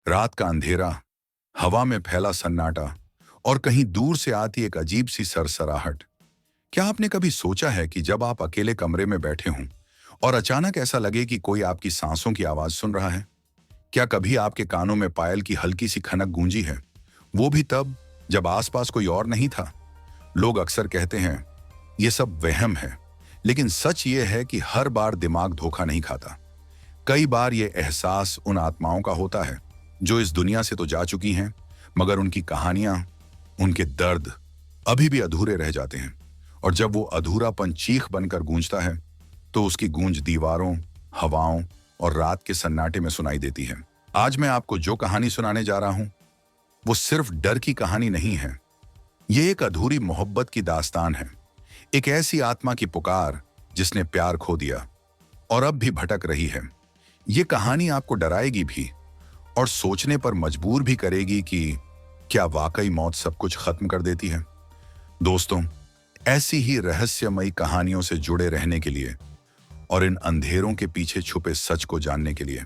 रात का अंधेरा, हवा में फैला सन्नाटा और कहीं दूर से आती एक अजीब सी सरसराहट। क्या आपने कभी सोचा है कि जब आप अकेले कमरे में बैठे हों और अचानक ऐसा लगे कि कोई आपकी सांसों की आवाज सुन रहा है? क्या कभी आपके कानों में पायल की हल्की सी खनक गूंजी है, वो भी तब जब आसपास कोई और नहीं था? लोग अक्सर कहते हैं ये सब वहम है, लेकिन सच ये है कि हर बार दिमाग धोखा नहीं खाता। कई बार ये एहसास उन आत्माओं का होता है जो इस दुनिया से तो जा चुकी हैं, मगर उनकी कहानियां, उनके दर्द अभी भी अधूरे रह जाते हैं। और जब वो अधूरापन चीख बनकर गूंजता है तो उसकी गूंज दीवारों, हवाओं और रात के सन्नाटे में सुनाई देती है। आज मैं आपको जो कहानी सुनाने जा रहा हूं वो सिर्फ डर की कहानी नहीं है। ये एक अधूरी मोहब्बत की दास्तान है। एक ऐसी आत्मा की पुकार जिसने प्यार खो दिया और अब भी भटक रही है। ये कहानी आपको डराएगी भी और सोचने पर मजबूर भी करेगी कि क्या वाकई मौत सब कुछ खत्म कर देती है। दोस्तों, ऐसी ही रहस्यमयी कहानियों से जुड़े रहने के लिए और इन अंधेरों के पीछे छुपे सच को जानने के लिए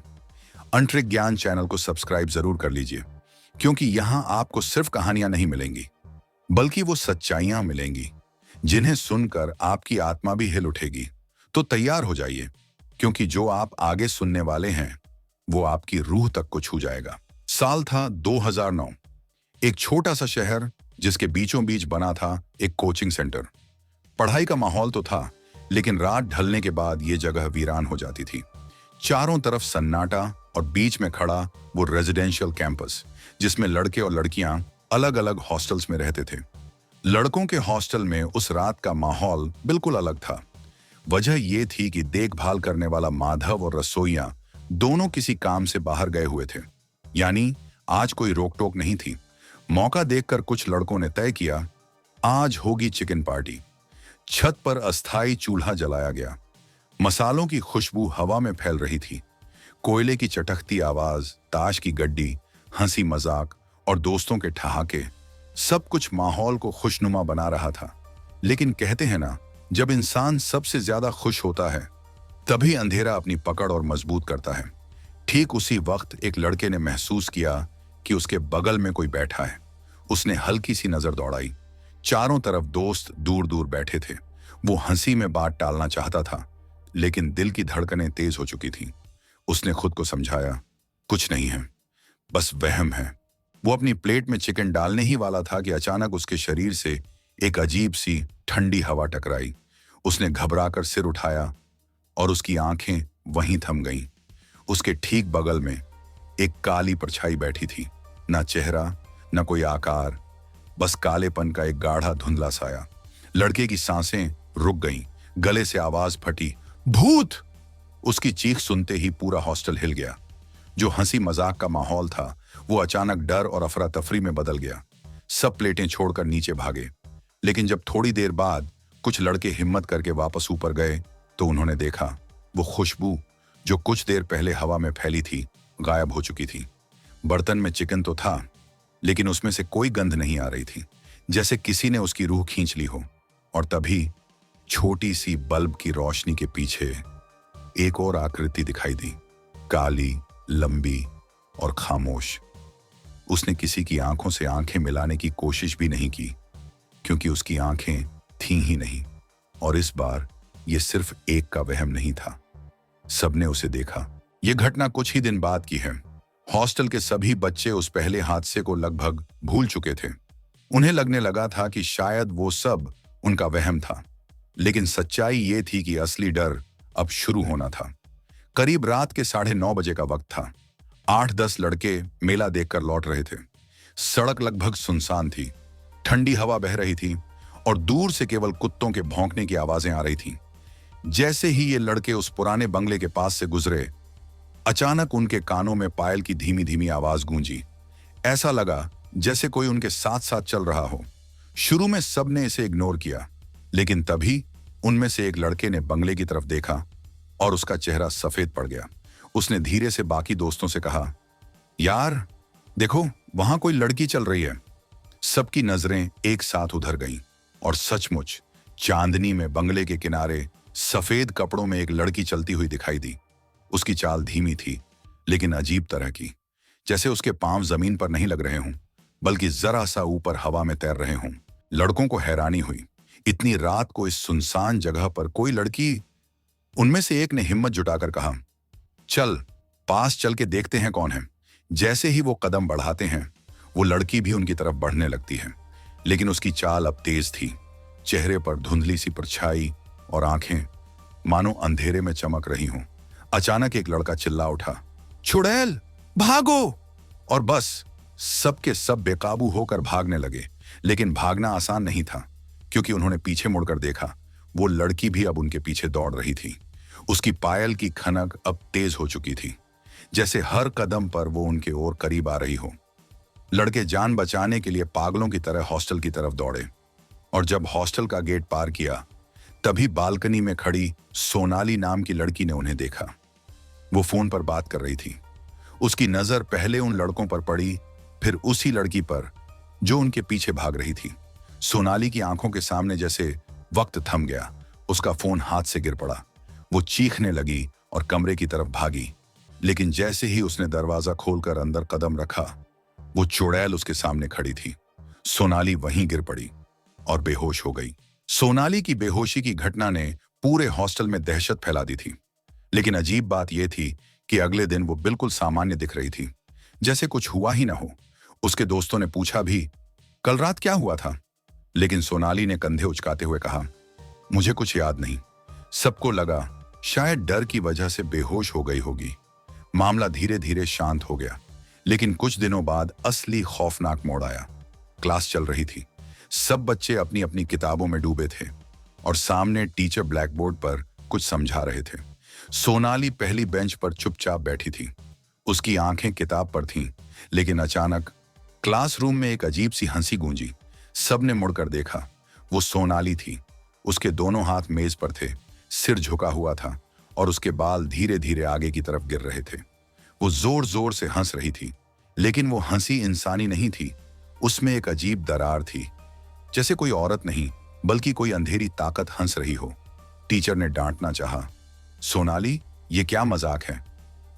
अंतरिक्ष ज्ञान चैनल को सब्सक्राइब जरूर कर लीजिए, क्योंकि यहां आपको सिर्फ कहानियां नहीं मिलेंगी, बल्कि वो सच्चाइयां मिलेंगी जिन्हें सुनकर आपकी आत्मा भी हिल उठेगी। तो तैयार हो जाइए, क्योंकि जो आप आगे सुनने वाले हैं वो आपकी रूह तक को छू जाएगा। साल था 2009। एक छोटा सा शहर जिसके बीचों बीच बना था एक कोचिंग सेंटर। पढ़ाई का माहौल तो था, लेकिन रात ढलने के बाद ये जगह वीरान हो जाती थी। चारों तरफ सन्नाटा और बीच में खड़ा वो रेजिडेंशियल कैंपस, जिसमें लड़के और लड़कियां अलग अलग हॉस्टल्स में रहते थे। लड़कों के हॉस्टल में उस रात का माहौल बिल्कुल अलग था। वजह ये थी कि देखभाल करने वाला माधव और रसोइया दोनों किसी काम से बाहर गए हुए थे, यानी आज कोई रोक टोक नहीं थी। मौका देखकर कुछ लड़कों ने तय किया, आज होगी चिकन पार्टी। छत पर अस्थाई चूल्हा जलाया गया। मसालों की खुशबू हवा में फैल रही थी। कोयले की चटकती आवाज, ताश की गड्डी, हंसी मजाक और दोस्तों के ठहाके, सब कुछ माहौल को खुशनुमा बना रहा था। लेकिन कहते हैं ना, जब इंसान सबसे ज्यादा खुश होता है तभी अंधेरा अपनी पकड़ और मजबूत करता है। ठीक उसी वक्त एक लड़के ने महसूस किया कि उसके बगल में कोई बैठा है। उसने हल्की सी नजर दौड़ाई। चारों तरफ दोस्त दूर दूर बैठे थे। वो हंसी में बात टालना चाहता था, लेकिन दिल की धड़कनें तेज हो चुकी थीं। उसने खुद को समझाया, कुछ नहीं है, बस वहम है। वो अपनी प्लेट में चिकन डालने ही वाला था कि अचानक उसके शरीर से एक अजीब सी ठंडी हवा टकराई। उसने घबराकर सिर उठाया और उसकी आंखें वहीं थम गईं। उसके ठीक बगल में एक काली परछाई बैठी थी। ना चेहरा, ना कोई आकार, बस कालेपन का एक गाढ़ा धुंधला साया। लड़के की सांसें रुक गईं। गले से आवाज फटी, भूत! उसकी चीख सुनते ही पूरा हॉस्टल हिल गया। जो हंसी मजाक का माहौल था वो अचानक डर और अफरा तफरी में बदल गया। सब प्लेटें छोड़कर नीचे भागे। लेकिन जब थोड़ी देर बाद कुछ लड़के हिम्मत करके वापस ऊपर गए तो उन्होंने देखा वो खुशबू जो कुछ देर पहले हवा में फैली थी गायब हो चुकी थी। बर्तन में चिकन तो था, लेकिन उसमें से कोई गंध नहीं आ रही थी, जैसे किसी ने उसकी रूह खींच ली हो। और तभी छोटी सी बल्ब की रोशनी के पीछे एक और आकृति दिखाई दी, काली, लंबी और खामोश। उसने किसी की आंखों से आंखें मिलाने की कोशिश भी नहीं की, क्योंकि उसकी आंखें थीं ही नहीं। और इस बार यह सिर्फ एक का वहम नहीं था, सबने उसे देखा। यह घटना कुछ ही दिन बाद की है। हॉस्टल के सभी बच्चे उस पहले हादसे को लगभग भूल चुके थे। उन्हें लगने लगा था कि शायद वो सब उनका वहम था, लेकिन सच्चाई ये थी कि असली डर अब शुरू होना था। करीब रात के 9:30 बजे का वक्त था। 8-10 लड़के मेला देखकर लौट रहे थे। सड़क लगभग सुनसान थी। ठंडी हवा बह रही थी और दूर से केवल कुत्तों के भौंकने की आवाजें आ रही थीं। जैसे ही ये लड़के उस पुराने बंगले के पास से गुजरे, अचानक उनके कानों में पायल की धीमी धीमी आवाज गूंजी। ऐसा लगा जैसे कोई उनके साथ साथ चल रहा हो। शुरू में सबने इसे इग्नोर किया, लेकिन तभी उनमें से एक लड़के ने बंगले की तरफ देखा और उसका चेहरा सफेद पड़ गया। उसने धीरे से बाकी दोस्तों से कहा, यार देखो, वहां कोई लड़की चल रही है। सबकी नजरें एक साथ उधर गईं और सचमुच चांदनी में बंगले के किनारे सफेद कपड़ों में एक लड़की चलती हुई दिखाई दी। उसकी चाल धीमी थी, लेकिन अजीब तरह की, जैसे उसके पांव जमीन पर नहीं लग रहे हों, बल्कि जरा सा ऊपर हवा में तैर रहे हों। लड़कों को हैरानी हुई, इतनी रात को इस सुनसान जगह पर कोई लड़की। उनमें से एक ने हिम्मत जुटाकर कहा, चल पास चल के देखते हैं कौन है। जैसे ही वो कदम बढ़ाते हैं, वो लड़की भी उनकी तरफ बढ़ने लगती है, लेकिन उसकी चाल अब तेज थी। चेहरे पर धुंधली सी परछाई और आंखें मानो अंधेरे में चमक रही हों। अचानक एक लड़का चिल्ला उठा, चुड़ैल भागो! और बस सबके सब बेकाबू होकर भागने लगे। लेकिन भागना आसान नहीं था, क्योंकि उन्होंने पीछे मुड़कर देखा, वो लड़की भी अब उनके पीछे दौड़ रही थी। उसकी पायल की खनक अब तेज हो चुकी थी, जैसे हर कदम पर वो उनके ओर करीब आ रही हो। लड़के जान बचाने के लिए पागलों की तरह हॉस्टल की तरफ दौड़े, और जब हॉस्टल का गेट पार किया, तभी बालकनी में खड़ी सोनाली नाम की लड़की ने उन्हें देखा। वो फोन पर बात कर रही थी। उसकी नजर पहले उन लड़कों पर पड़ी, फिर उसी लड़की पर जो उनके पीछे भाग रही थी। सोनाली की आंखों के सामने जैसे वक्त थम गया। उसका फोन हाथ से गिर पड़ा। वो चीखने लगी और कमरे की तरफ भागी, लेकिन जैसे ही उसने दरवाजा खोलकर अंदर कदम रखा, वो चुड़ैल उसके सामने खड़ी थी। सोनाली वहीं गिर पड़ी और बेहोश हो गई। सोनाली की बेहोशी की घटना ने पूरे हॉस्टल में दहशत फैला दी थी। लेकिन अजीब बात यह थी कि अगले दिन वो बिल्कुल सामान्य दिख रही थी, जैसे कुछ हुआ ही ना हो। उसके दोस्तों ने पूछा भी, कल रात क्या हुआ था? लेकिन सोनाली ने कंधे उचकाते हुए कहा, मुझे कुछ याद नहीं। सबको लगा शायद डर की वजह से बेहोश हो गई होगी। मामला धीरे धीरे शांत हो गया, लेकिन कुछ दिनों बाद असली खौफनाक मोड़ आया। क्लास चल रही थी, सब बच्चे अपनी अपनी किताबों में डूबे थे और सामने टीचर ब्लैक बोर्ड पर कुछ समझा रहे थे। सोनाली पहली बेंच पर चुपचाप बैठी थी। उसकी आंखें किताब पर थीं, लेकिन अचानक क्लासरूम में एक अजीब सी हंसी गूंजी। सबने मुड़कर देखा। वो सोनाली थी। उसके दोनों हाथ मेज पर थे, सिर झुका हुआ था और उसके बाल धीरे धीरे आगे की तरफ गिर रहे थे। वो जोर जोर से हंस रही थी, लेकिन वो हंसी इंसानी नहीं थी। उसमें एक अजीब दरार थी, जैसे कोई औरत नहीं बल्कि कोई अंधेरी ताकत हंस रही हो। टीचर ने डांटना चाहा, सोनाली ये क्या मजाक है?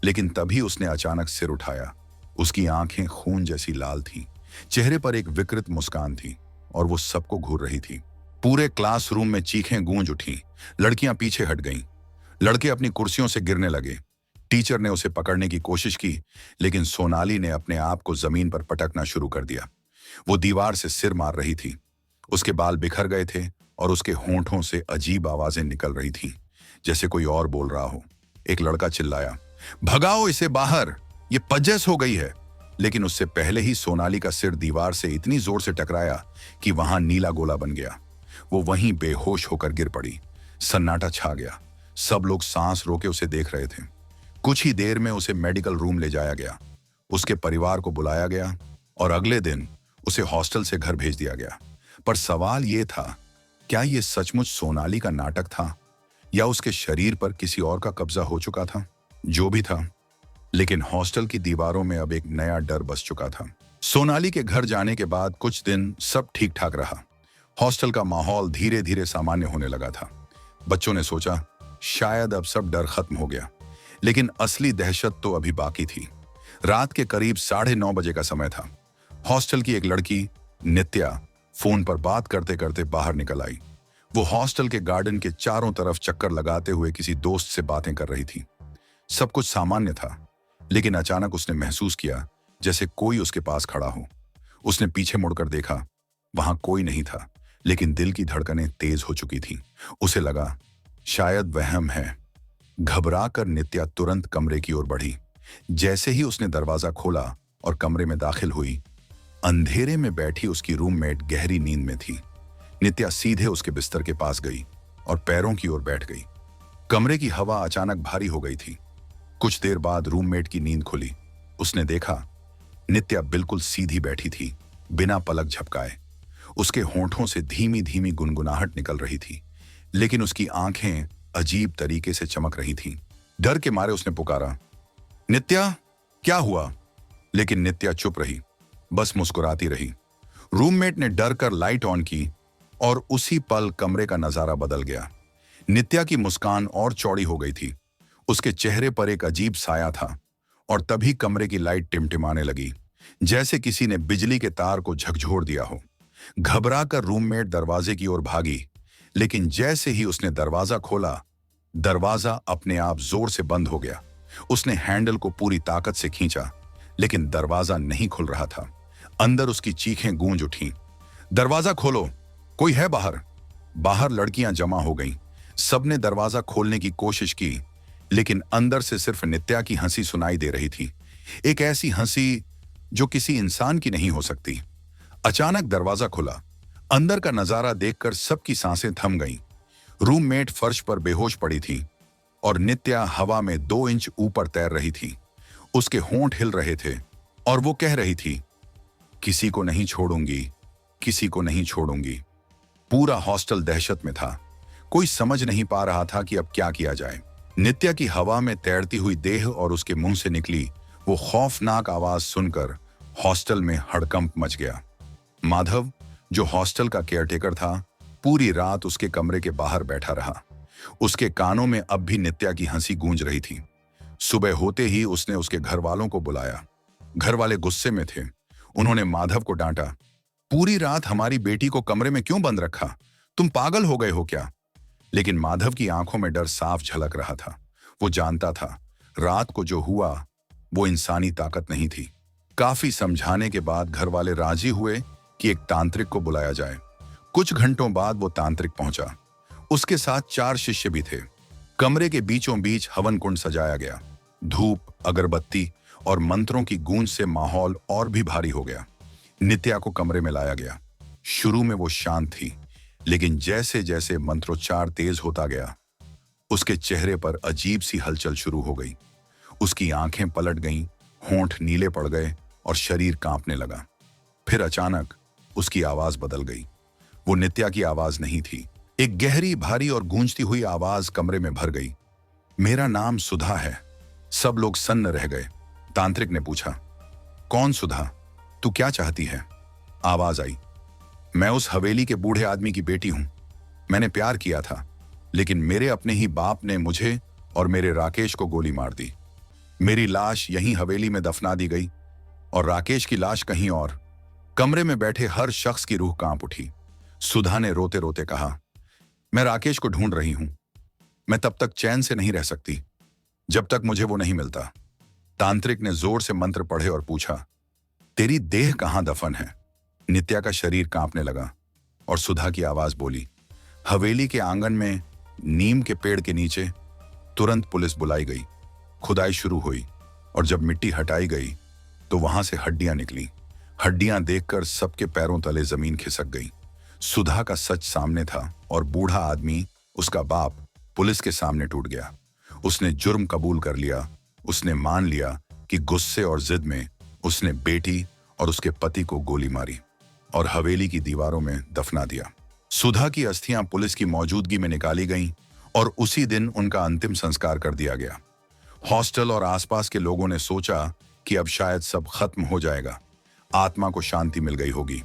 लेकिन तभी उसने अचानक सिर उठाया। उसकी आंखें खून जैसी लाल थीं, चेहरे पर एक विकृत मुस्कान थी और वो सबको घूर रही थी। पूरे क्लासरूम में चीखें गूंज उठीं, लड़कियां पीछे हट गईं, लड़के अपनी कुर्सियों से गिरने लगे। टीचर ने उसे पकड़ने की कोशिश की, लेकिन सोनाली ने अपने आप को जमीन पर पटकना शुरू कर दिया। वो दीवार से सिर मार रही थी। उसके बाल बिखर गए थे और उसके होंठों से अजीब आवाजें निकल रही थीं, जैसे कोई और बोल रहा हो। एक लड़का चिल्लाया, भगाओ इसे बाहर, ये पजस हो गई है। लेकिन उससे पहले ही सोनाली का सिर दीवार से इतनी जोर से टकराया कि वहां नीला गोला बन गया। वो वहीं बेहोश होकर गिर पड़ी। सन्नाटा छा गया। सब लोग सांस रोके उसे देख रहे थे। कुछ ही देर में उसे मेडिकल रूम ले जाया गया। उसके परिवार को बुलाया गया और अगले दिन उसे हॉस्टल से घर भेज दिया गया। पर सवाल ये था, क्या ये सचमुच सोनाली का नाटक था या उसके शरीर पर किसी और का कब्जा हो चुका था? जो भी था, लेकिन हॉस्टल की दीवारों में अब एक नया डर बस चुका था। सोनाली के घर जाने के बाद कुछ दिन सब ठीक ठाक रहा। हॉस्टल का माहौल धीरे धीरे सामान्य होने लगा था। बच्चों ने सोचा शायद अब सब डर खत्म हो गया, लेकिन असली दहशत तो अभी बाकी थी। रात के करीब 9:30 बजे का समय था। हॉस्टल की एक लड़की नित्या फोन पर बात करते करते बाहर निकल आई। वो हॉस्टल के गार्डन के चारों तरफ चक्कर लगाते हुए किसी दोस्त से बातें कर रही थी। सब कुछ सामान्य था, लेकिन अचानक उसने महसूस किया जैसे कोई उसके पास खड़ा हो। उसने पीछे मुड़कर देखा, वहां कोई नहीं था, लेकिन दिल की धड़कनें तेज हो चुकी थीं। उसे लगा शायद वहम है। घबराकर नित्या तुरंत कमरे की ओर बढ़ी। जैसे ही उसने दरवाजा खोला और कमरे में दाखिल हुई, अंधेरे में बैठी उसकी रूममेट गहरी नींद में थी। नित्या सीधे उसके बिस्तर के पास गई और पैरों की ओर बैठ गई। कमरे की हवा अचानक भारी हो गई थी। कुछ देर बाद रूममेट की नींद खुली। उसने देखा नित्या बिल्कुल सीधी बैठी थी, बिना पलक झपकाए। उसके होंठों से धीमी धीमी गुनगुनाहट निकल रही थी, लेकिन उसकी आंखें अजीब तरीके से चमक रही थीं। डर के मारे उसने पुकारा, नित्या क्या हुआ? लेकिन नित्या चुप रही, बस मुस्कुराती रही। रूममेट ने डर कर लाइट ऑन की और उसी पल कमरे का नजारा बदल गया। नित्या की मुस्कान और चौड़ी हो गई थी। उसके चेहरे पर एक अजीब साया था और तभी कमरे की लाइट टिमटिमाने लगी, जैसे किसी ने बिजली के तार को झकझोर दिया हो। घबराकर रूममेट दरवाजे की ओर भागी, लेकिन जैसे ही उसने दरवाजा खोला, दरवाजा अपने आप जोर से बंद हो गया। उसने हैंडल को पूरी ताकत से खींचा, लेकिन दरवाजा नहीं खुल रहा था। अंदर उसकी चीखें गूंज उठीं, दरवाजा खोलो, कोई है बाहर। बाहर लड़कियां जमा हो गईं। सबने दरवाजा खोलने की कोशिश की, लेकिन अंदर से सिर्फ नित्या की हंसी सुनाई दे रही थी। एक ऐसी हंसी जो किसी इंसान की नहीं हो सकती। अचानक दरवाजा खुला। अंदर का नजारा देखकर सबकी सांसें थम गईं। रूममेट फर्श पर बेहोश पड़ी थी और नित्या हवा में 2 इंच ऊपर तैर रही थी। उसके होंठ हिल रहे थे और वो कह रही थी, किसी को नहीं छोड़ूंगी, किसी को नहीं छोड़ूंगी। पूरा हॉस्टल दहशत में था। कोई समझ नहीं पा रहा था कि अब क्या किया जाए। नित्या की हवा में तैरती हुई देह और उसके मुंह से निकली वो खौफनाक आवाज सुनकर हॉस्टल में हड़कंप मच गया। माधव, जो हॉस्टल का केयरटेकर था, पूरी रात उसके कमरे के बाहर बैठा रहा। उसके कानों में अब भी नित्या की हंसी गूंज रही थी। सुबह होते ही उसने उसके घर वालों को बुलाया। घर वाले गुस्से में थे। उन्होंने माधव को डांटा, पूरी रात हमारी बेटी को कमरे में क्यों बंद रखा? तुम पागल हो गए हो क्या? लेकिन माधव की आंखों में डर साफ झलक रहा था। वो जानता था रात को जो हुआ वो इंसानी ताकत नहीं थी। काफी समझाने के बाद घर वाले राजी हुए कि एक तांत्रिक को बुलाया जाए। कुछ घंटों बाद वो तांत्रिक पहुंचा। उसके साथ 4 शिष्य भी थे। कमरे के बीचों बीच हवन कुंड सजाया गया। धूप, अगरबत्ती और मंत्रों की गूंज से माहौल और भी भारी हो गया। नित्या को कमरे में लाया गया। शुरू में वो शांत थी, लेकिन जैसे जैसे मंत्रोच्चार तेज होता गया, उसके चेहरे पर अजीब सी हलचल शुरू हो गई। उसकी आंखें पलट गईं, होंठ नीले पड़ गए और शरीर कांपने लगा। फिर अचानक उसकी आवाज बदल गई। वो नित्या की आवाज नहीं थी। एक गहरी, भारी और गूंजती हुई आवाज कमरे में भर गई। मेरा नाम सुधा है। सब लोग सन्न रह गए। तांत्रिक ने पूछा, कौन सुधा? तू क्या चाहती है? आवाज आई, मैं उस हवेली के बूढ़े आदमी की बेटी हूं। मैंने प्यार किया था, लेकिन मेरे अपने ही बाप ने मुझे और मेरे राकेश को गोली मार दी। मेरी लाश यहीं हवेली में दफना दी गई और राकेश की लाश कहीं और। कमरे में बैठे हर शख्स की रूह कांप उठी। सुधा ने रोते रोते कहा, मैं राकेश को ढूंढ रही हूं। मैं तब तक चैन से नहीं रह सकती जब तक मुझे वो नहीं मिलता। तांत्रिक ने जोर से मंत्र पढ़े और पूछा, तेरी देह कहां दफन है? नित्या का शरीर कांपने लगा और सुधा की आवाज बोली, हवेली के आंगन में नीम के पेड़ के नीचे। तुरंत पुलिस बुलाई गई। खुदाई शुरू हुई और जब मिट्टी हटाई गई तो वहां से हड्डियां निकली। हड्डियां देखकर सबके पैरों तले जमीन खिसक गई। सुधा का सच सामने था और बूढ़ा आदमी, उसका बाप, पुलिस के सामने टूट गया। उसने जुर्म कबूल कर लिया। उसने मान लिया कि गुस्से और जिद में उसने बेटी और उसके पति को गोली मारी और हवेली की दीवारों में दफना दिया। सुधा की अस्थियां पुलिस की मौजूदगी में निकाली गईं और उसी दिन उनका अंतिम संस्कार कर दिया गया। हॉस्टल और आसपास के लोगों ने सोचा कि अब शायद सब खत्म हो जाएगा, आत्मा को शांति मिल गई होगी।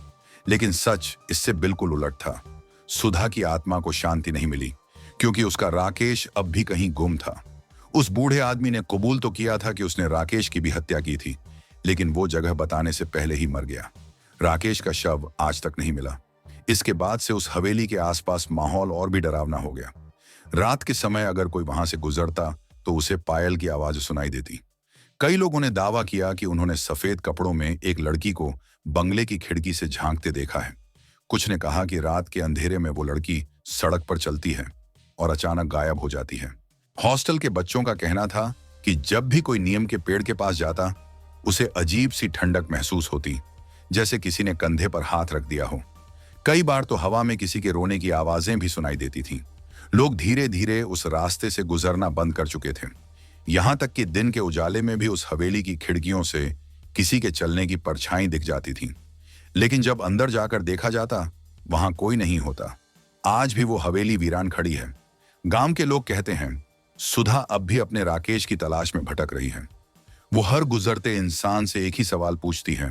लेकिन सच इससे बिल्कुल उलट था। सुधा की आत्मा को शांति नहीं मिली, क्योंकि उसका राकेश अब भी कहीं गुम था। उस बूढ़े आदमी ने कबूल तो किया था कि उसने राकेश की भी हत्या की थी, लेकिन वो जगह बताने से पहले ही मर गया। राकेश का शव आज तक नहीं मिला। इसके बाद से उस हवेली के आसपास माहौल और भी डरावना हो गया। रात के समय अगर कोई वहां से गुजरता तो उसे पायल की आवाज सुनाई देती। कई लोगों ने दावा किया कि उन्होंने सफेद कपड़ों में एक लड़की को बंगले की खिड़की से झांकते देखा है। कुछ ने कहा कि रात के अंधेरे में वो लड़की सड़क पर चलती है और अचानक गायब हो जाती है। हॉस्टल के बच्चों का कहना था कि जब भी कोई नीम के पेड़ के पास जाता, उसे अजीब सी ठंडक महसूस होती, जैसे किसी ने कंधे पर हाथ रख दिया हो। कई बार तो हवा में किसी के रोने की आवाजें भी सुनाई देती थीं। लोग धीरे धीरे उस रास्ते से गुजरना बंद कर चुके थे। यहां तक कि दिन के उजाले में भी उस हवेली की खिड़कियों से किसी के चलने की परछाई दिख जाती थी। लेकिन जब अंदर जाकर देखा जाता, वहां कोई नहीं होता। आज भी वो हवेली वीरान खड़ी है। गांव के लोग कहते हैं सुधा अब भी अपने राकेश की तलाश में भटक रही है। वो हर गुजरते इंसान से एक ही सवाल पूछती है,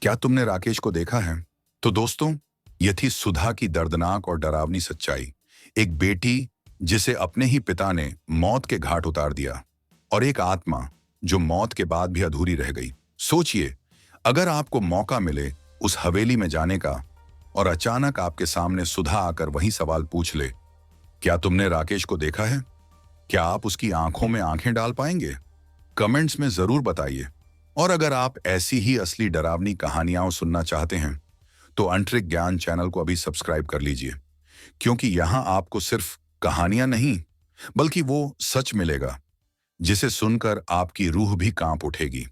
क्या तुमने राकेश को देखा है? तो दोस्तों, यह थी सुधा की दर्दनाक और डरावनी सच्चाई। एक बेटी जिसे अपने ही पिता ने मौत के घाट उतार दिया, और एक आत्मा जो मौत के बाद भी अधूरी रह गई। सोचिए, अगर आपको मौका मिले उस हवेली में जाने का और अचानक आपके सामने सुधा आकर वही सवाल पूछ ले, क्या तुमने राकेश को देखा है? क्या आप उसकी आंखों में आंखें डाल पाएंगे? कमेंट्स में जरूर बताइए। और अगर आप ऐसी ही असली डरावनी कहानियां सुनना चाहते हैं तो अंतरिक्ष ज्ञान चैनल को अभी सब्सक्राइब कर लीजिए, क्योंकि यहां आपको सिर्फ कहानियां नहीं बल्कि वो सच मिलेगा जिसे सुनकर आपकी रूह भी कांप उठेगी।